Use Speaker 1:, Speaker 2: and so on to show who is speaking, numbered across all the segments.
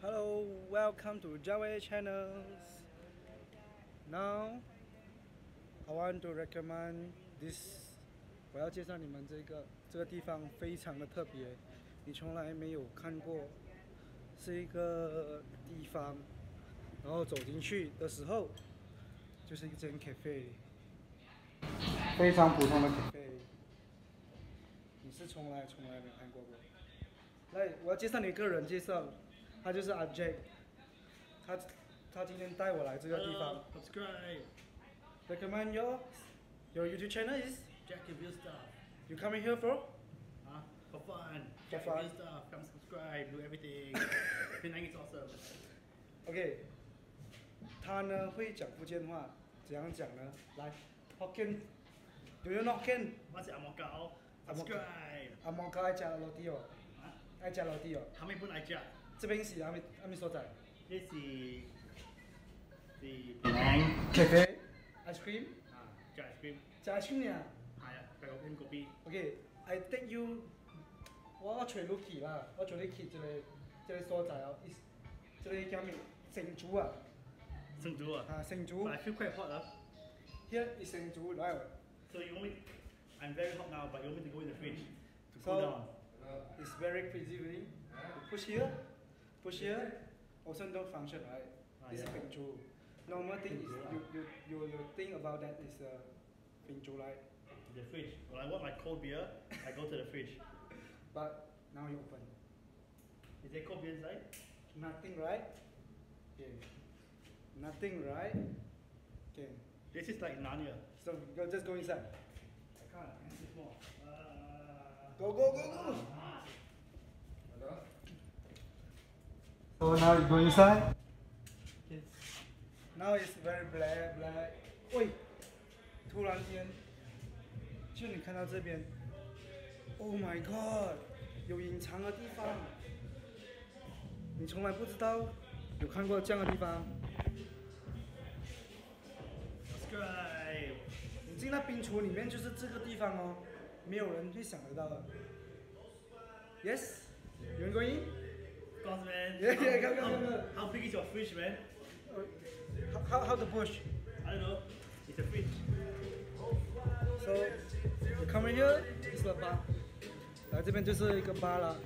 Speaker 1: Hello, welcome to Java channels. Now, I want to recommend this. 我要介绍你们这个地方非常的特别，你从来没有看过，是一个地方，然后走进去的时候，就是一间 cafe， 非常普通的 cafe， 你是从来没看过。来，我要介绍你个人介绍。 他就是阿 Jack， 他今天带我来这个地方。
Speaker 2: Subscribe.
Speaker 1: Recommend your YouTube channel is
Speaker 2: Jack review stuff.
Speaker 1: You coming here for?
Speaker 2: For fun.
Speaker 1: For
Speaker 2: Jack
Speaker 1: fun.
Speaker 2: review stuff. Come subscribe. Do everything. Penang is awesome.
Speaker 1: OK， 他呢会讲福建话，怎样讲呢？来 ，Hokkien，Do you know Hokkien？
Speaker 2: What's it? Amokao. Subscribe.
Speaker 1: Amokao 爱加老弟哦，爱加老弟哦。
Speaker 2: 他们本来加。
Speaker 1: 这边是阿咪所在。
Speaker 2: This is the Penang
Speaker 1: cafe ice cream。
Speaker 2: 加 ice cream。
Speaker 1: 加 ice cream 呀？
Speaker 2: 係啊，加個冰 kopi。OK，I
Speaker 1: take you， 我隨你去啦，我隨你去這個所在哦，這個叫咩？成竹啊。
Speaker 2: 成竹啊。
Speaker 1: 成竹。
Speaker 2: But I feel quite hot
Speaker 1: Here is 成竹，right?
Speaker 2: So you want me? I'm very hot now, but you want me to go in the fridge to cool down?
Speaker 1: It's very freezing. Push here. Push here, also don't function, right? This is Ping Chu. Normal thing is you think about that is Ping Chu, right?
Speaker 2: The fridge. When I want my cold beer, I go to the fridge.
Speaker 1: But now you open.
Speaker 2: Is there cold beer inside?
Speaker 1: Nothing, right? Okay. Nothing, right? Okay.
Speaker 2: This is like Narnia.
Speaker 1: So just go inside.
Speaker 2: I can't. I can sit more.
Speaker 1: Go. Hello? So now you go inside. Yes. Now it's very black. 喂，突然间，就你看到这边 ，Oh my God， 有隐藏的地方，你从来不知道有看过这样的地方。
Speaker 2: Subscribe。
Speaker 1: 你进到冰橱里面就是这个地方哦，没有人会想得到的。Yes， 有人going in？Of
Speaker 2: course, man.
Speaker 1: Yeah, come.
Speaker 2: How big is your fridge, man?
Speaker 1: How to push?
Speaker 2: I don't know. It's a fridge.
Speaker 1: So, you come here, it's the bar. 来这边就是一个 bar 啦。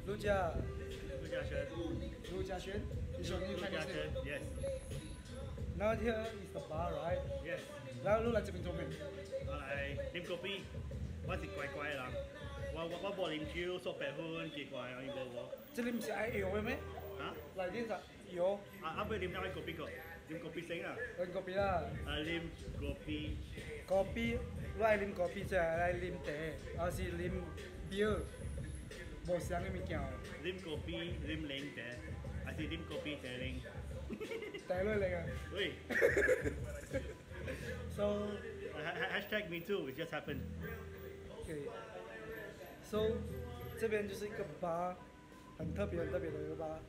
Speaker 1: 陆家轩 ，is your new Chinese name?
Speaker 2: Yes.
Speaker 1: Now here is the bar, right?
Speaker 2: Yes.
Speaker 1: 然後陸來這邊做咩？
Speaker 2: 我嚟飲 kopi， 我是怪怪啦。我冇啉酒，索白粉，奇怪，我冇喎。
Speaker 1: 這裡唔是愛搖嘅咩？
Speaker 2: 嚇？
Speaker 1: 嚟啲就搖。
Speaker 2: 阿妹啉咩 kopi 個？啉 kopi 醒啊？
Speaker 1: 飲 kopi 啦。
Speaker 2: 啉 kopi。
Speaker 1: kopi，我愛啉 kopi 就係愛啉茶，還是啉 beer， 冇相嘅物件。
Speaker 2: 啉 kopi， 啉零茶，還是啉 kopi 茶零？
Speaker 1: 茶類嚟嘅。
Speaker 2: 喂。So hashtag me too, it just happened.
Speaker 1: Okay. So 这边就是一个 bar， 很特别的一个 bar。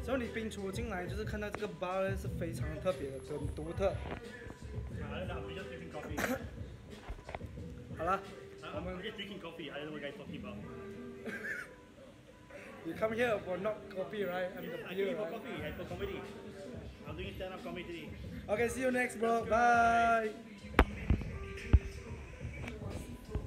Speaker 1: 所以你冰橱进来就是看到这个 bar 是非常特别的，很独特。好了，我们
Speaker 2: just drinking coffee. I don't know what you guys talking about.
Speaker 1: You come here for not coffee, right? And the
Speaker 2: I
Speaker 1: beer,
Speaker 2: came for
Speaker 1: right?
Speaker 2: coffee. I for comedy. I'm doing stand-up comedy today.
Speaker 1: Okay, see you next, bro. Bye.